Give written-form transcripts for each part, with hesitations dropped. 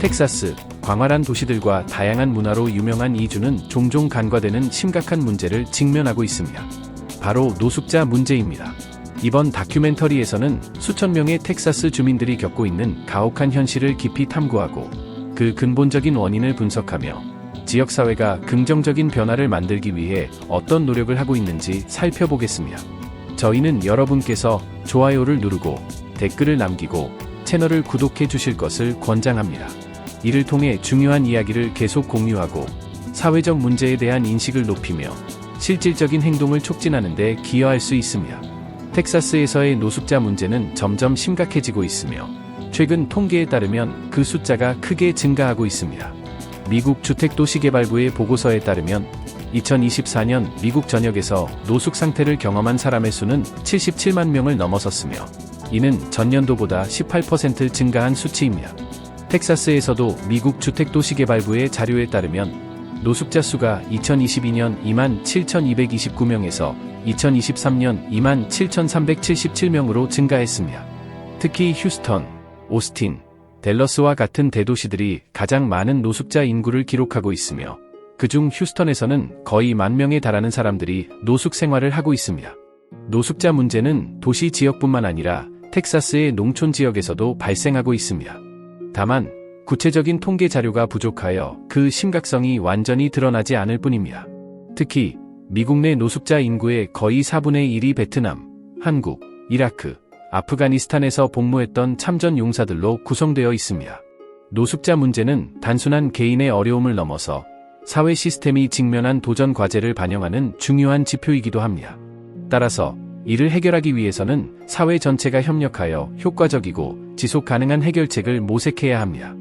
텍사스, 광활한 도시들과 다양한 문화로 유명한 이 주는 종종 간과되는 심각한 문제를 직면하고 있습니다. 바로 노숙자 문제입니다. 이번 다큐멘터리에서는 수천 명의 텍사스 주민들이 겪고 있는 가혹한 현실을 깊이 탐구하고 그 근본적인 원인을 분석하며 지역사회가 긍정적인 변화를 만들기 위해 어떤 노력을 하고 있는지 살펴보겠습니다. 저희는 여러분께서 좋아요를 누르고 댓글을 남기고 채널을 구독해 주실 것을 권장합니다. 이를 통해 중요한 이야기를 계속 공유하고 사회적 문제에 대한 인식을 높이며 실질적인 행동을 촉진하는 데 기여할 수 있습니다. 텍사스에서의 노숙자 문제는 점점 심각해지고 있으며 최근 통계에 따르면 그 숫자가 크게 증가하고 있습니다. 미국 주택도시개발부의 보고서에 따르면 2024년 미국 전역에서 노숙 상태를 경험한 사람의 수는 77만 명을 넘어섰으며 이는 전년도보다 18% 증가한 수치입니다. 텍사스에서도 미국 주택도시개발부의 자료에 따르면 노숙자 수가 2022년 27,229명에서 2023년 27,377명으로 증가했습니다. 특히 휴스턴, 오스틴, 댈러스와 같은 대도시들이 가장 많은 노숙자 인구를 기록하고 있으며 그중 휴스턴에서는 거의 10,000명에 달하는 사람들이 노숙 생활을 하고 있습니다. 노숙자 문제는 도시 지역뿐만 아니라 텍사스의 농촌 지역에서도 발생하고 있습니다. 다만 구체적인 통계 자료가 부족하여 그 심각성이 완전히 드러나지 않을 뿐입니다. 특히 미국 내 노숙자 인구의 거의 4분의 1이 베트남, 한국, 이라크, 아프가니스탄에서 복무했던 참전 용사들로 구성되어 있습니다. 노숙자 문제는 단순한 개인의 어려움을 넘어서 사회 시스템이 직면한 도전 과제를 반영하는 중요한 지표이기도 합니다. 따라서 이를 해결하기 위해서는 사회 전체가 협력하여 효과적이고 지속 가능한 해결책을 모색해야 합니다.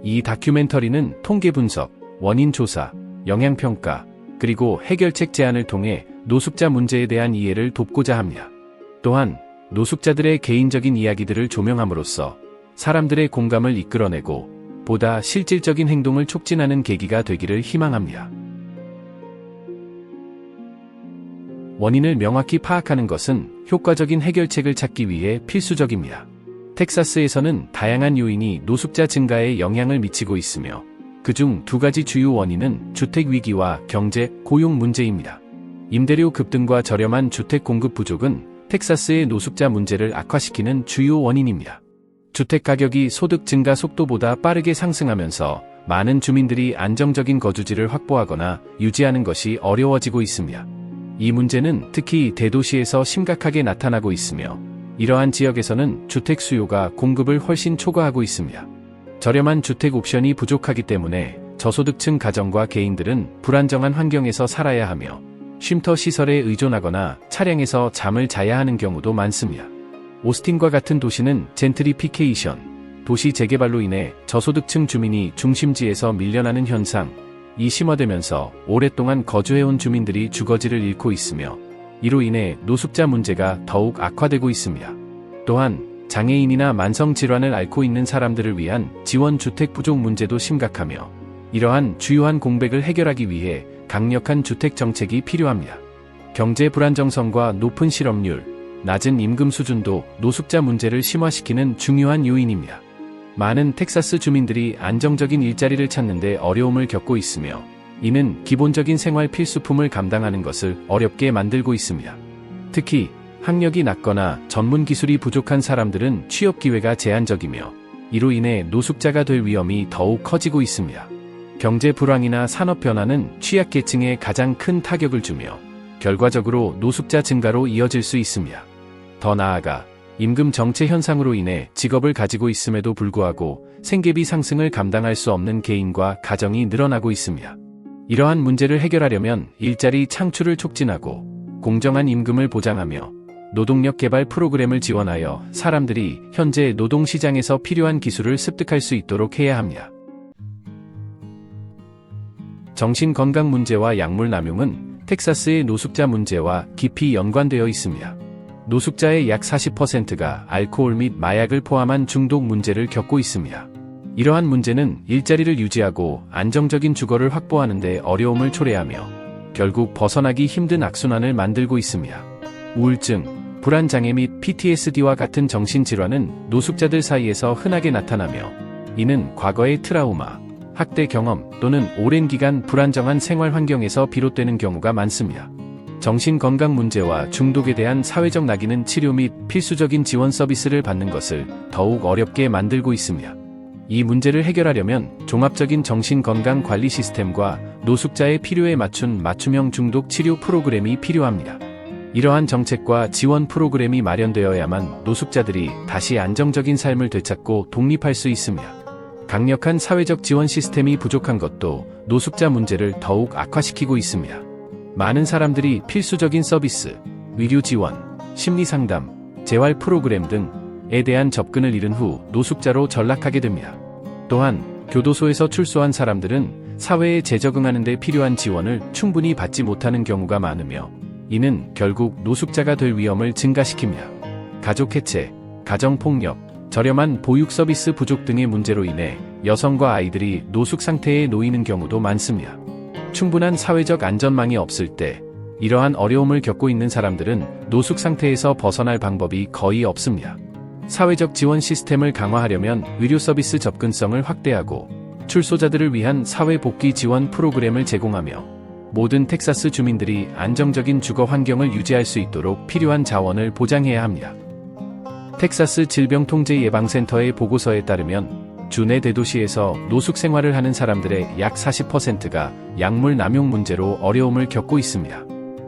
이 다큐멘터리는 통계 분석, 원인 조사, 영향 평가, 그리고 해결책 제안을 통해 노숙자 문제에 대한 이해를 돕고자 합니다. 또한 노숙자들의 개인적인 이야기들을 조명함으로써 사람들의 공감을 이끌어내고 보다 실질적인 행동을 촉진하는 계기가 되기를 희망합니다. 원인을 명확히 파악하는 것은 효과적인 해결책을 찾기 위해 필수적입니다. 텍사스에서는 다양한 요인이 노숙자 증가에 영향을 미치고 있으며 그중 두 가지 주요 원인은 주택 위기와 경제, 고용 문제입니다. 임대료 급등과 저렴한 주택 공급 부족은 텍사스의 노숙자 문제를 악화시키는 주요 원인입니다. 주택 가격이 소득 증가 속도보다 빠르게 상승하면서 많은 주민들이 안정적인 거주지를 확보하거나 유지하는 것이 어려워지고 있습니다. 이 문제는 특히 대도시에서 심각하게 나타나고 있으며 이러한 지역에서는 주택 수요가 공급을 훨씬 초과하고 있습니다. 저렴한 주택 옵션이 부족하기 때문에 저소득층 가정과 개인들은 불안정한 환경에서 살아야 하며 쉼터 시설에 의존하거나 차량에서 잠을 자야 하는 경우도 많습니다. 오스틴과 같은 도시는 젠트리피케이션, 도시 재개발로 인해 저소득층 주민이 중심지에서 밀려나는 현상이 심화되면서 오랫동안 거주해온 주민들이 주거지를 잃고 있으며 이로 인해 노숙자 문제가 더욱 악화되고 있습니다. 또한 장애인이나 만성질환을 앓고 있는 사람들을 위한 지원 주택 부족 문제도 심각하며 이러한 주요한 공백을 해결하기 위해 강력한 주택 정책이 필요합니다. 경제 불안정성과 높은 실업률, 낮은 임금 수준도 노숙자 문제를 심화시키는 중요한 요인입니다. 많은 텍사스 주민들이 안정적인 일자리를 찾는 데 어려움을 겪고 있으며 이는 기본적인 생활 필수품을 감당하는 것을 어렵게 만들고 있습니다. 특히 학력이 낮거나 전문 기술이 부족한 사람들은 취업 기회가 제한적이며 이로 인해 노숙자가 될 위험이 더욱 커지고 있습니다. 경제 불황이나 산업 변화는 취약계층에 가장 큰 타격을 주며 결과적으로 노숙자 증가로 이어질 수 있습니다. 더 나아가 임금 정체 현상으로 인해 직업을 가지고 있음에도 불구하고 생계비 상승을 감당할 수 없는 개인과 가정이 늘어나고 있습니다. 이러한 문제를 해결하려면 일자리 창출을 촉진하고 공정한 임금을 보장하며 노동력 개발 프로그램을 지원하여 사람들이 현재 노동시장에서 필요한 기술을 습득할 수 있도록 해야 합니다. 정신건강 문제와 약물 남용은 텍사스의 노숙자 문제와 깊이 연관되어 있습니다. 노숙자의 약 40%가 알코올 및 마약을 포함한 중독 문제를 겪고 있습니다. 이러한 문제는 일자리를 유지하고 안정적인 주거를 확보하는 데 어려움을 초래하며 결국 벗어나기 힘든 악순환을 만들고 있습니다. 우울증, 불안장애 및 PTSD와 같은 정신질환은 노숙자들 사이에서 흔하게 나타나며 이는 과거의 트라우마, 학대 경험 또는 오랜 기간 불안정한 생활 환경에서 비롯되는 경우가 많습니다. 정신건강 문제와 중독에 대한 사회적 낙인은 치료 및 필수적인 지원 서비스를 받는 것을 더욱 어렵게 만들고 있습니다. 이 문제를 해결하려면 종합적인 정신건강 관리 시스템과 노숙자의 필요에 맞춘 맞춤형 중독 치료 프로그램이 필요합니다. 이러한 정책과 지원 프로그램이 마련되어야만 노숙자들이 다시 안정적인 삶을 되찾고 독립할 수 있습니다. 강력한 사회적 지원 시스템이 부족한 것도 노숙자 문제를 더욱 악화시키고 있습니다. 많은 사람들이 필수적인 서비스, 의료 지원, 심리 상담, 재활 프로그램 등에 대한 접근을 잃은 후 노숙자로 전락하게 됩니다. 또한 교도소에서 출소한 사람들은 사회에 재적응하는 데 필요한 지원을 충분히 받지 못하는 경우가 많으며 이는 결국 노숙자가 될 위험을 증가시킵니다. 가족 해체, 가정폭력, 저렴한 보육 서비스 부족 등의 문제로 인해 여성과 아이들이 노숙 상태에 놓이는 경우도 많습니다. 충분한 사회적 안전망이 없을 때 이러한 어려움을 겪고 있는 사람들은 노숙 상태에서 벗어날 방법이 거의 없습니다. 사회적 지원 시스템을 강화하려면 의료 서비스 접근성을 확대하고 출소자들을 위한 사회 복귀 지원 프로그램을 제공하며 모든 텍사스 주민들이 안정적인 주거 환경을 유지할 수 있도록 필요한 자원을 보장해야 합니다. 텍사스 질병통제예방센터의 보고서에 따르면 주 내 대도시에서 노숙 생활을 하는 사람들의 약 40%가 약물 남용 문제로 어려움을 겪고 있습니다.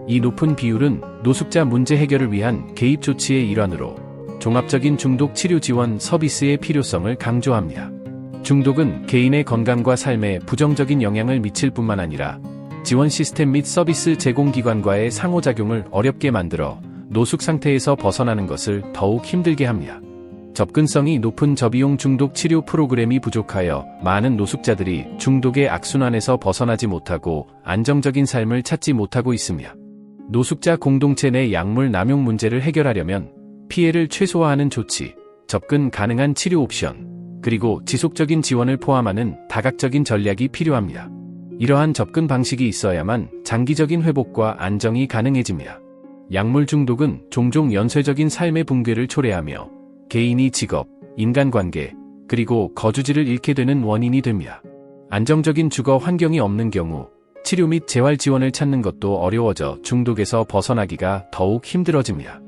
이 높은 비율은 노숙자 문제 해결을 위한 개입 조치의 일환으로 종합적인 중독 치료 지원 서비스의 필요성을 강조합니다. 중독은 개인의 건강과 삶에 부정적인 영향을 미칠 뿐만 아니라 지원 시스템 및 서비스 제공기관과의 상호작용을 어렵게 만들어 노숙 상태에서 벗어나는 것을 더욱 힘들게 합니다. 접근성이 높은 저비용 중독 치료 프로그램이 부족하여 많은 노숙자들이 중독의 악순환에서 벗어나지 못하고 안정적인 삶을 찾지 못하고 있습니다. 노숙자 공동체 내 약물 남용 문제를 해결하려면 피해를 최소화하는 조치, 접근 가능한 치료 옵션, 그리고 지속적인 지원을 포함하는 다각적인 전략이 필요합니다. 이러한 접근 방식이 있어야만 장기적인 회복과 안정이 가능해집니다. 약물 중독은 종종 연쇄적인 삶의 붕괴를 초래하며 개인이 직업, 인간관계, 그리고 거주지를 잃게 되는 원인이 됩니다. 안정적인 주거 환경이 없는 경우 치료 및 재활 지원을 찾는 것도 어려워져 중독에서 벗어나기가 더욱 힘들어집니다.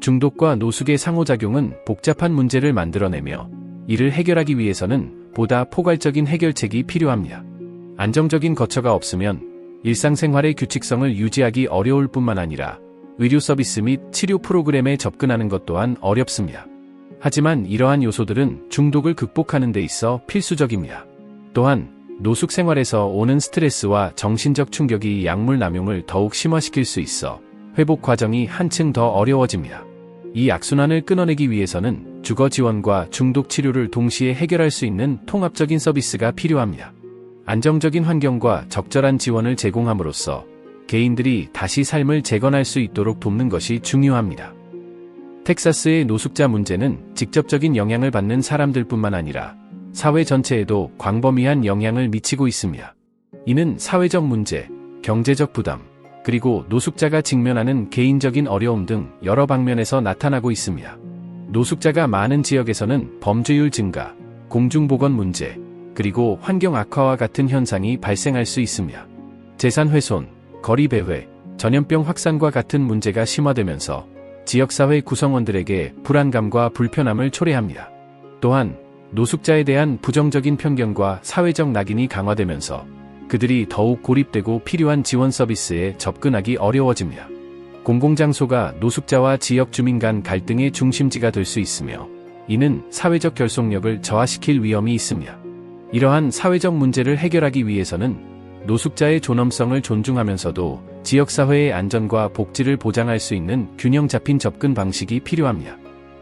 중독과 노숙의 상호작용은 복잡한 문제를 만들어내며 이를 해결하기 위해서는 보다 포괄적인 해결책이 필요합니다. 안정적인 거처가 없으면 일상생활의 규칙성을 유지하기 어려울 뿐만 아니라 의료 서비스 및 치료 프로그램에 접근하는 것 또한 어렵습니다. 하지만 이러한 요소들은 중독을 극복하는 데 있어 필수적입니다. 또한 노숙 생활에서 오는 스트레스와 정신적 충격이 약물 남용을 더욱 심화시킬 수 있어 회복 과정이 한층 더 어려워집니다. 이 악순환을 끊어내기 위해서는 주거 지원과 중독 치료를 동시에 해결할 수 있는 통합적인 서비스가 필요합니다. 안정적인 환경과 적절한 지원을 제공함으로써 개인들이 다시 삶을 재건할 수 있도록 돕는 것이 중요합니다. 텍사스의 노숙자 문제는 직접적인 영향을 받는 사람들뿐만 아니라 사회 전체에도 광범위한 영향을 미치고 있습니다. 이는 사회적 문제, 경제적 부담, 그리고 노숙자가 직면하는 개인적인 어려움 등 여러 방면에서 나타나고 있습니다. 노숙자가 많은 지역에서는 범죄율 증가, 공중보건 문제, 그리고 환경 악화와 같은 현상이 발생할 수 있습니다. 재산 훼손, 거리 배회, 전염병 확산과 같은 문제가 심화되면서 지역사회 구성원들에게 불안감과 불편함을 초래합니다. 또한 노숙자에 대한 부정적인 편견과 사회적 낙인이 강화되면서 그들이 더욱 고립되고 필요한 지원 서비스에 접근하기 어려워집니다. 공공장소가 노숙자와 지역 주민 간 갈등의 중심지가 될 수 있으며 이는 사회적 결속력을 저하시킬 위험이 있습니다. 이러한 사회적 문제를 해결하기 위해서는 노숙자의 존엄성을 존중하면서도 지역사회의 안전과 복지를 보장할 수 있는 균형 잡힌 접근 방식이 필요합니다.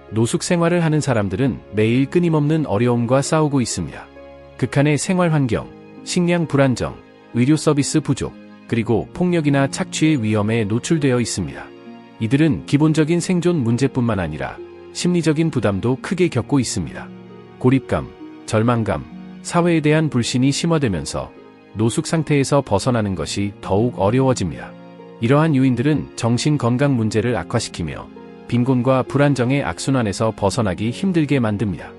노숙 생활을 하는 사람들은 매일 끊임없는 어려움과 싸우고 있습니다. 극한의 생활 환경, 식량 불안정, 의료 서비스 부족, 그리고 폭력이나 착취의 위험에 노출되어 있습니다. 이들은 기본적인 생존 문제뿐만 아니라 심리적인 부담도 크게 겪고 있습니다. 고립감, 절망감, 사회에 대한 불신이 심화되면서 노숙 상태에서 벗어나는 것이 더욱 어려워집니다. 이러한 요인들은 정신 건강 문제를 악화시키며 빈곤과 불안정의 악순환에서 벗어나기 힘들게 만듭니다.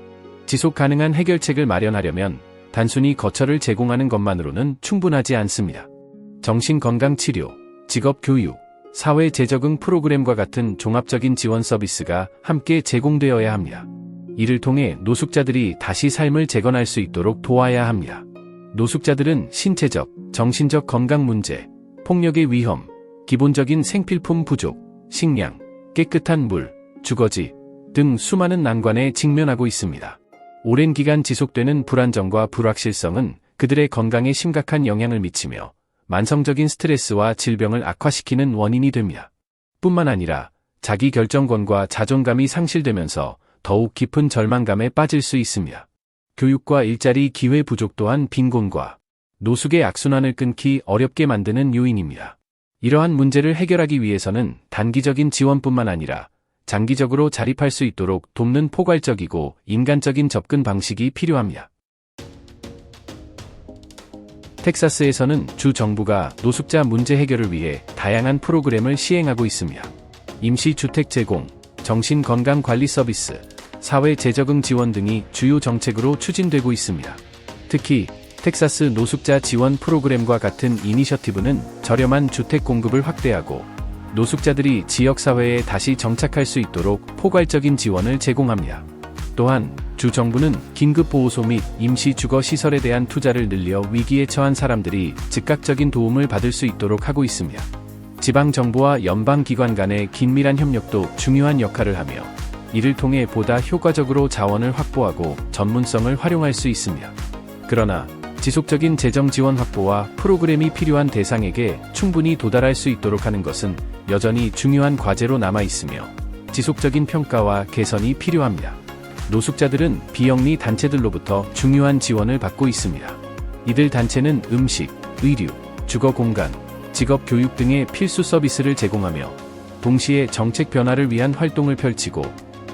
지속 가능한 해결책을 마련하려면 단순히 거처를 제공하는 것만으로는 충분하지 않습니다. 정신건강치료, 직업교육, 사회 재적응 프로그램과 같은 종합적인 지원 서비스가 함께 제공되어야 합니다. 이를 통해 노숙자들이 다시 삶을 재건할 수 있도록 도와야 합니다. 노숙자들은 신체적, 정신적 건강 문제, 폭력의 위험, 기본적인 생필품 부족, 식량, 깨끗한 물, 주거지 등 수많은 난관에 직면하고 있습니다. 오랜 기간 지속되는 불안정과 불확실성은 그들의 건강에 심각한 영향을 미치며 만성적인 스트레스와 질병을 악화시키는 원인이 됩니다. 뿐만 아니라 자기 결정권과 자존감이 상실되면서 더욱 깊은 절망감에 빠질 수 있습니다. 교육과 일자리 기회 부족 또한 빈곤과 노숙의 악순환을 끊기 어렵게 만드는 요인입니다. 이러한 문제를 해결하기 위해서는 단기적인 지원뿐만 아니라 장기적으로 자립할 수 있도록 돕는 포괄적이고 인간적인 접근 방식이 필요합니다. 텍사스에서는 주 정부가 노숙자 문제 해결을 위해 다양한 프로그램을 시행하고 있습니다. 임시주택 제공, 정신건강관리 서비스, 사회 재적응 지원 등이 주요 정책으로 추진되고 있습니다. 특히 텍사스 노숙자 지원 프로그램과 같은 이니셔티브는 저렴한 주택 공급을 확대하고 노숙자들이 지역사회에 다시 정착할 수 있도록 포괄적인 지원을 제공합니다. 또한 주 정부는 긴급보호소 및 임시주거시설에 대한 투자를 늘려 위기에 처한 사람들이 즉각적인 도움을 받을 수 있도록 하고 있습니다. 지방정부와 연방기관 간의 긴밀한 협력도 중요한 역할을 하며 이를 통해 보다 효과적으로 자원을 확보하고 전문성을 활용할 수 있습니다. 그러나 지속적인 재정 지원 확보와 프로그램이 필요한 대상에게 충분히 도달할 수 있도록 하는 것은 여전히 중요한 과제로 남아 있으며 지속적인 평가와 개선이 필요합니다. 노숙자들은 비영리 단체들로부터 중요한 지원을 받고 있습니다. 이들 단체는 음식, 의류, 주거 공간, 직업 교육 등의 필수 서비스를 제공하며 동시에 정책 변화를 위한 활동을 펼치고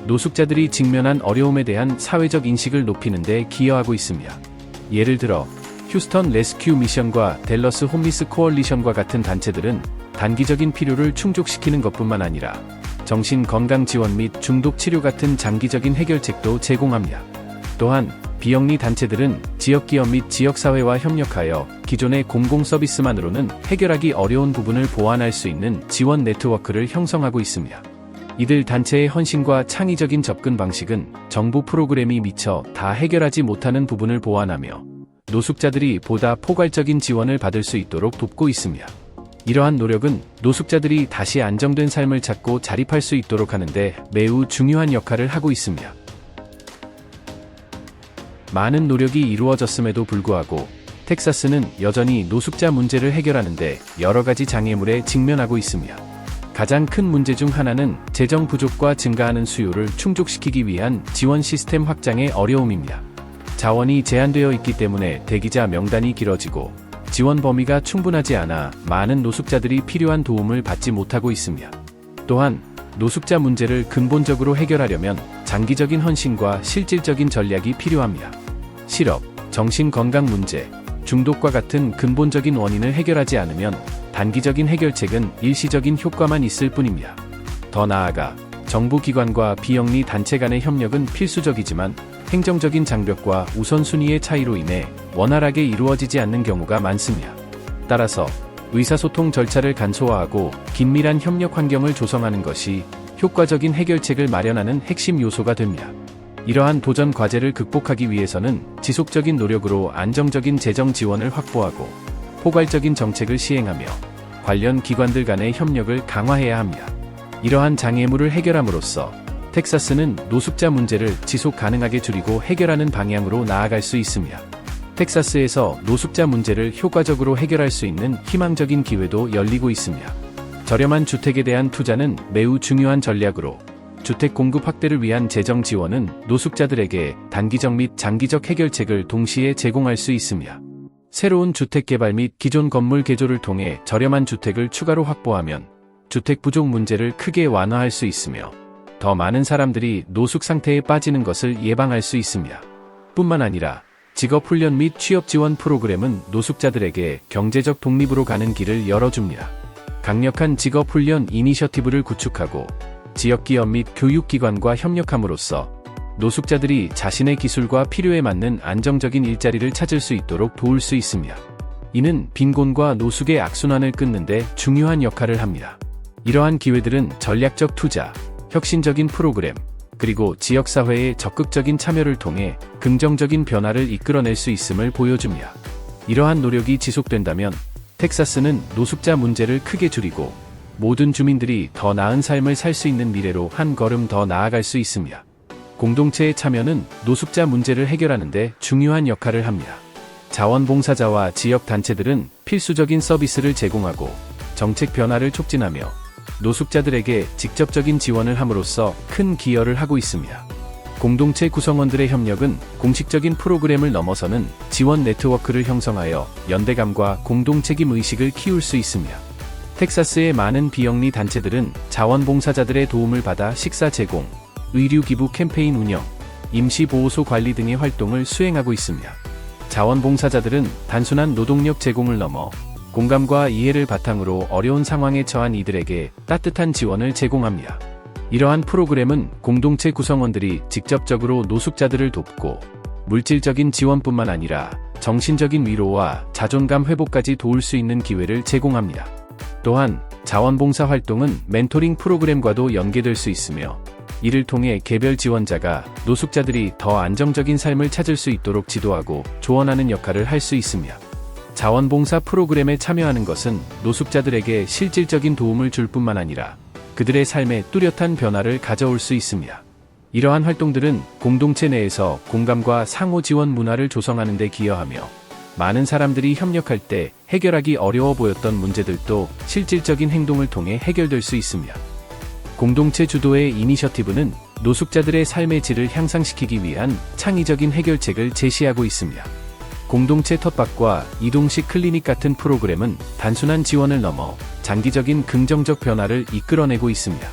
노숙자들이 직면한 어려움에 대한 사회적 인식을 높이는 데 기여하고 있습니다. 예를 들어 휴스턴 레스큐 미션과 댈러스 홈리스 코얼리션과 같은 단체들은 단기적인 필요를 충족시키는 것뿐만 아니라 정신건강 지원 및 중독 치료 같은 장기적인 해결책도 제공합니다. 또한 비영리 단체들은 지역기업 및 지역사회와 협력하여 기존의 공공 서비스만으로는 해결하기 어려운 부분을 보완할 수 있는 지원 네트워크를 형성하고 있습니다. 이들 단체의 헌신과 창의적인 접근 방식은 정부 프로그램이 미처 다 해결하지 못하는 부분을 보완하며 노숙자들이 보다 포괄적인 지원을 받을 수 있도록 돕고 있습니다. 이러한 노력은 노숙자들이 다시 안정된 삶을 찾고 자립할 수 있도록 하는데 매우 중요한 역할을 하고 있습니다. 많은 노력이 이루어졌음에도 불구하고 텍사스는 여전히 노숙자 문제를 해결하는데 여러 가지 장애물에 직면하고 있습니다. 가장 큰 문제 중 하나는 재정 부족과 증가하는 수요를 충족시키기 위한 지원 시스템 확장의 어려움입니다. 자원이 제한되어 있기 때문에 대기자 명단이 길어지고 지원 범위가 충분하지 않아 많은 노숙자들이 필요한 도움을 받지 못하고 있습니다. 또한 노숙자 문제를 근본적으로 해결하려면 장기적인 헌신과 실질적인 전략이 필요합니다. 실업, 정신건강 문제, 중독과 같은 근본적인 원인을 해결하지 않으면 단기적인 해결책은 일시적인 효과만 있을 뿐입니다. 더 나아가 정부기관과 비영리 단체 간의 협력은 필수적이지만 행정적인 장벽과 우선순위의 차이로 인해 원활하게 이루어지지 않는 경우가 많습니다. 따라서 의사소통 절차를 간소화하고 긴밀한 협력 환경을 조성하는 것이 효과적인 해결책을 마련하는 핵심 요소가 됩니다. 이러한 도전 과제를 극복하기 위해서는 지속적인 노력으로 안정적인 재정 지원을 확보하고 포괄적인 정책을 시행하며 관련 기관들 간의 협력을 강화해야 합니다. 이러한 장애물을 해결함으로써 텍사스는 노숙자 문제를 지속 가능하게 줄이고 해결하는 방향으로 나아갈 수 있습니다. 텍사스에서 노숙자 문제를 효과적으로 해결할 수 있는 희망적인 기회도 열리고 있습니다. 저렴한 주택에 대한 투자는 매우 중요한 전략으로 주택 공급 확대를 위한 재정 지원은 노숙자들에게 단기적 및 장기적 해결책을 동시에 제공할 수 있습니다. 새로운 주택 개발 및 기존 건물 개조를 통해 저렴한 주택을 추가로 확보하면 주택 부족 문제를 크게 완화할 수 있으며 더 많은 사람들이 노숙 상태에 빠지는 것을 예방할 수 있습니다. 뿐만 아니라 직업훈련 및 취업 지원 프로그램은 노숙자들에게 경제적 독립으로 가는 길을 열어줍니다. 강력한 직업훈련 이니셔티브를 구축하고 지역기업 및 교육기관과 협력함으로써 노숙자들이 자신의 기술과 필요에 맞는 안정적인 일자리를 찾을 수 있도록 도울 수 있으며, 이는 빈곤과 노숙의 악순환을 끊는 데 중요한 역할을 합니다. 이러한 기회들은 전략적 투자, 혁신적인 프로그램, 그리고 지역사회의 적극적인 참여를 통해 긍정적인 변화를 이끌어낼 수 있음을 보여주며, 이러한 노력이 지속된다면 텍사스는 노숙자 문제를 크게 줄이고 모든 주민들이 더 나은 삶을 살 수 있는 미래로 한 걸음 더 나아갈 수 있으며, 공동체의 참여는 노숙자 문제를 해결하는 데 중요한 역할을 합니다. 자원봉사자와 지역단체들은 필수적인 서비스를 제공하고 정책 변화를 촉진하며 노숙자들에게 직접적인 지원을 함으로써 큰 기여를 하고 있습니다. 공동체 구성원들의 협력은 공식적인 프로그램을 넘어서는 지원 네트워크를 형성하여 연대감과 공동책임 의식을 키울 수 있으며, 텍사스의 많은 비영리 단체들은 자원봉사자들의 도움을 받아 식사 제공, 의류 기부 캠페인 운영, 임시보호소 관리 등의 활동을 수행하고 있으며, 자원봉사자들은 단순한 노동력 제공을 넘어 공감과 이해를 바탕으로 어려운 상황에 처한 이들에게 따뜻한 지원을 제공합니다. 이러한 프로그램은 공동체 구성원들이 직접적으로 노숙자들을 돕고 물질적인 지원뿐만 아니라 정신적인 위로와 자존감 회복까지 도울 수 있는 기회를 제공합니다. 또한 자원봉사 활동은 멘토링 프로그램과도 연계될 수 있으며, 이를 통해 개별 지원자가 노숙자들이 더 안정적인 삶을 찾을 수 있도록 지도하고 조언하는 역할을 할 수 있으며, 자원봉사 프로그램에 참여하는 것은 노숙자들에게 실질적인 도움을 줄 뿐만 아니라 그들의 삶에 뚜렷한 변화를 가져올 수 있습니다. 이러한 활동들은 공동체 내에서 공감과 상호 지원 문화를 조성하는 데 기여하며, 많은 사람들이 협력할 때 해결하기 어려워 보였던 문제들도 실질적인 행동을 통해 해결될 수 있으며, 공동체 주도의 이니셔티브는 노숙자들의 삶의 질을 향상시키기 위한 창의적인 해결책을 제시하고 있으며, 공동체 텃밭과 이동식 클리닉 같은 프로그램은 단순한 지원을 넘어 장기적인 긍정적 변화를 이끌어내고 있습니다.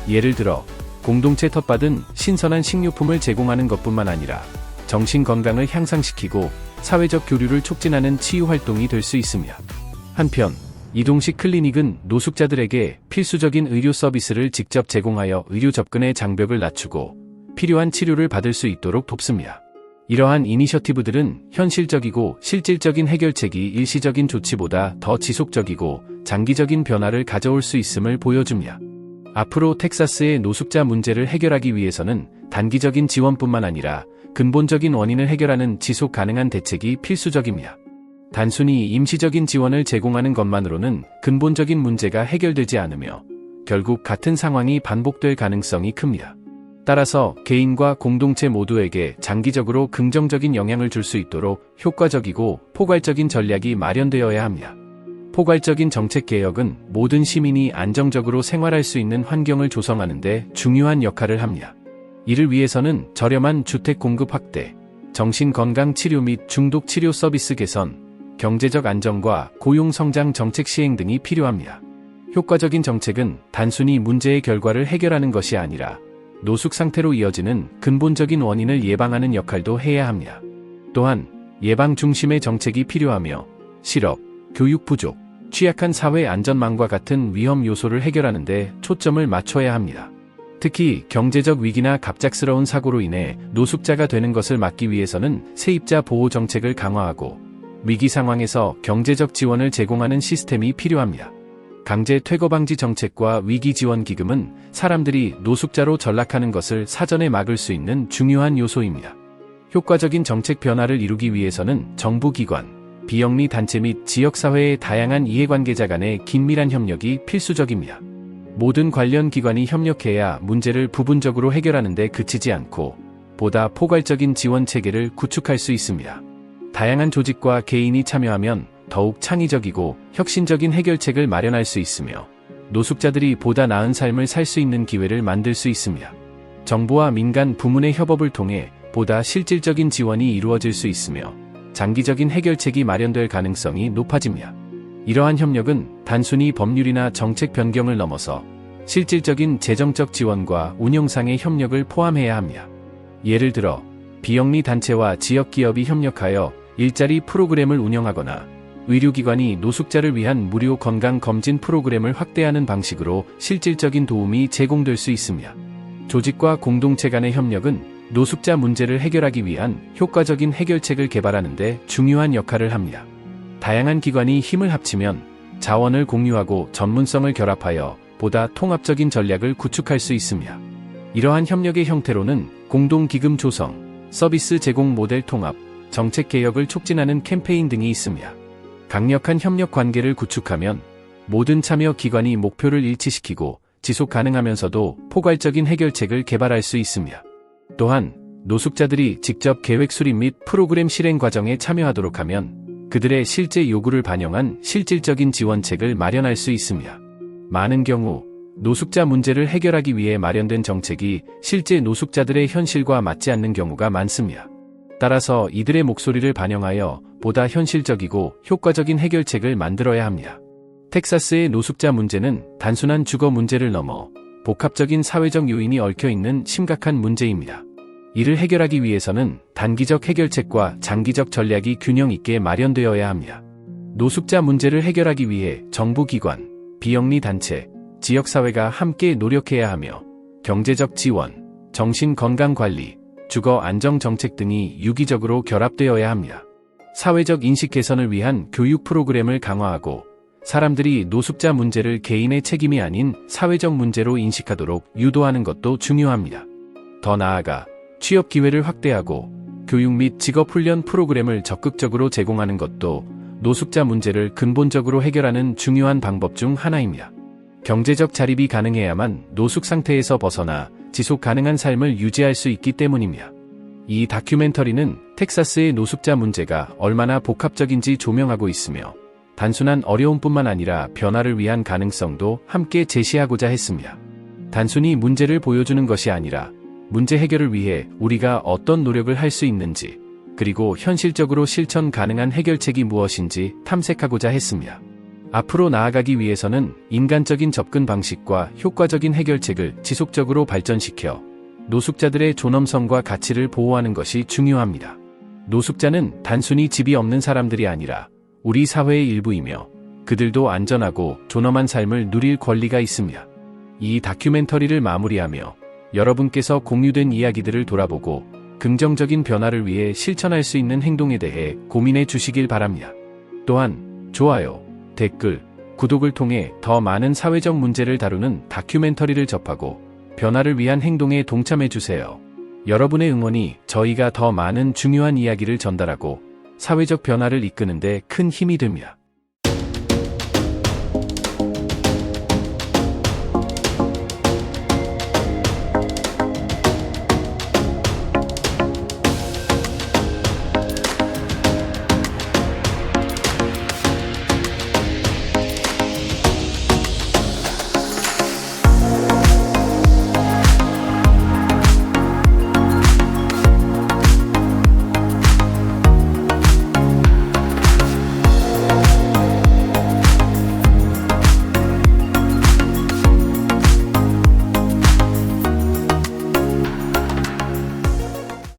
예를 들어 공동체 텃밭은 신선한 식료품을 제공하는 것뿐만 아니라 정신 건강을 향상시키고 사회적 교류를 촉진하는 치유 활동이 될 수 있으며, 한편 이동식 클리닉은 노숙자들에게 필수적인 의료 서비스를 직접 제공하여 의료 접근의 장벽을 낮추고 필요한 치료를 받을 수 있도록 돕습니다. 이러한 이니셔티브들은 현실적이고 실질적인 해결책이 일시적인 조치보다 더 지속적이고 장기적인 변화를 가져올 수 있음을 보여주며, 앞으로 텍사스의 노숙자 문제를 해결하기 위해서는 단기적인 지원뿐만 아니라 근본적인 원인을 해결하는 지속 가능한 대책이 필수적입니다. 단순히 임시적인 지원을 제공하는 것만으로는 근본적인 문제가 해결되지 않으며 결국 같은 상황이 반복될 가능성이 큽니다. 따라서 개인과 공동체 모두에게 장기적으로 긍정적인 영향을 줄 수 있도록 효과적이고 포괄적인 전략이 마련되어야 합니다. 포괄적인 정책 개혁은 모든 시민이 안정적으로 생활할 수 있는 환경을 조성하는 데 중요한 역할을 합니다. 이를 위해서는 저렴한 주택 공급 확대, 정신건강 치료 및 중독 치료 서비스 개선, 경제적 안정과 고용 성장 정책 시행 등이 필요합니다. 효과적인 정책은 단순히 문제의 결과를 해결하는 것이 아니라 노숙 상태로 이어지는 근본적인 원인을 예방하는 역할도 해야 합니다. 또한 예방 중심의 정책이 필요하며 실업, 교육 부족, 취약한 사회 안전망과 같은 위험 요소를 해결하는 데 초점을 맞춰야 합니다. 특히 경제적 위기나 갑작스러운 사고로 인해 노숙자가 되는 것을 막기 위해서는 세입자 보호 정책을 강화하고 위기 상황에서 경제적 지원을 제공하는 시스템이 필요합니다. 강제 퇴거 방지 정책과 위기 지원 기금은 사람들이 노숙자로 전락하는 것을 사전에 막을 수 있는 중요한 요소입니다. 효과적인 정책 변화를 이루기 위해서는 정부 기관, 비영리 단체 및 지역사회의 다양한 이해관계자 간의 긴밀한 협력이 필수적입니다. 모든 관련 기관이 협력해야 문제를 부분적으로 해결하는 데 그치지 않고 보다 포괄적인 지원 체계를 구축할 수 있습니다. 다양한 조직과 개인이 참여하면 더욱 창의적이고 혁신적인 해결책을 마련할 수 있으며 노숙자들이 보다 나은 삶을 살 수 있는 기회를 만들 수 있습니다. 정부와 민간 부문의 협업을 통해 보다 실질적인 지원이 이루어질 수 있으며 장기적인 해결책이 마련될 가능성이 높아집니다. 이러한 협력은 단순히 법률이나 정책 변경을 넘어서 실질적인 재정적 지원과 운영상의 협력을 포함해야 합니다. 예를 들어 비영리 단체와 지역 기업이 협력하여 일자리 프로그램을 운영하거나 의료기관이 노숙자를 위한 무료 건강검진 프로그램을 확대하는 방식으로 실질적인 도움이 제공될 수 있습니다. 조직과 공동체 간의 협력은 노숙자 문제를 해결하기 위한 효과적인 해결책을 개발하는 데 중요한 역할을 합니다. 다양한 기관이 힘을 합치면 자원을 공유하고 전문성을 결합하여 보다 통합적인 전략을 구축할 수 있습니다. 이러한 협력의 형태로는 공동기금 조성, 서비스 제공 모델 통합, 정책 개혁을 촉진하는 캠페인 등이 있습니다. 강력한 협력 관계를 구축하면 모든 참여 기관이 목표를 일치시키고 지속 가능하면서도 포괄적인 해결책을 개발할 수 있습니다. 또한 노숙자들이 직접 계획 수립 및 프로그램 실행 과정에 참여하도록 하면 그들의 실제 요구를 반영한 실질적인 지원책을 마련할 수 있습니다. 많은 경우 노숙자 문제를 해결하기 위해 마련된 정책이 실제 노숙자들의 현실과 맞지 않는 경우가 많습니다. 따라서 이들의 목소리를 반영하여 보다 현실적이고 효과적인 해결책을 만들어야 합니다. 텍사스의 노숙자 문제는 단순한 주거 문제를 넘어 복합적인 사회적 요인이 얽혀있는 심각한 문제입니다. 이를 해결하기 위해서는 단기적 해결책과 장기적 전략이 균형 있게 마련되어야 합니다. 노숙자 문제를 해결하기 위해 정부기관, 비영리 단체, 지역사회가 함께 노력해야 하며 경제적 지원, 정신건강관리, 주거 안정정책 등이 유기적으로 결합되어야 합니다. 사회적 인식 개선을 위한 교육 프로그램을 강화하고 사람들이 노숙자 문제를 개인의 책임이 아닌 사회적 문제로 인식하도록 유도하는 것도 중요합니다. 더 나아가 취업 기회를 확대하고 교육 및 직업훈련 프로그램을 적극적으로 제공하는 것도 노숙자 문제를 근본적으로 해결하는 중요한 방법 중 하나입니다. 경제적 자립이 가능해야만 노숙 상태에서 벗어나 지속 가능한 삶을 유지할 수 있기 때문입니다. 이 다큐멘터리는 텍사스의 노숙자 문제가 얼마나 복합적인지 조명하고 있으며 단순한 어려움뿐만 아니라 변화를 위한 가능성도 함께 제시하고자 했습니다. 단순히 문제를 보여주는 것이 아니라 문제 해결을 위해 우리가 어떤 노력을 할 수 있는지, 그리고 현실적으로 실천 가능한 해결책이 무엇인지 탐색하고자 했습니다. 앞으로 나아가기 위해서는 인간적인 접근 방식과 효과적인 해결책을 지속적으로 발전시켜 노숙자들의 존엄성과 가치를 보호하는 것이 중요합니다. 노숙자는 단순히 집이 없는 사람들이 아니라 우리 사회의 일부이며 그들도 안전하고 존엄한 삶을 누릴 권리가 있습니다. 이 다큐멘터리를 마무리하며 여러분께서 공유된 이야기들을 돌아보고 긍정적인 변화를 위해 실천할 수 있는 행동에 대해 고민해 주시길 바랍니다. 또한 좋아요, 댓글, 구독을 통해 더 많은 사회적 문제를 다루는 다큐멘터리를 접하고 변화를 위한 행동에 동참해 주세요. 여러분의 응원이 저희가 더 많은 중요한 이야기를 전달하고 사회적 변화를 이끄는 데 큰 힘이 됩니다.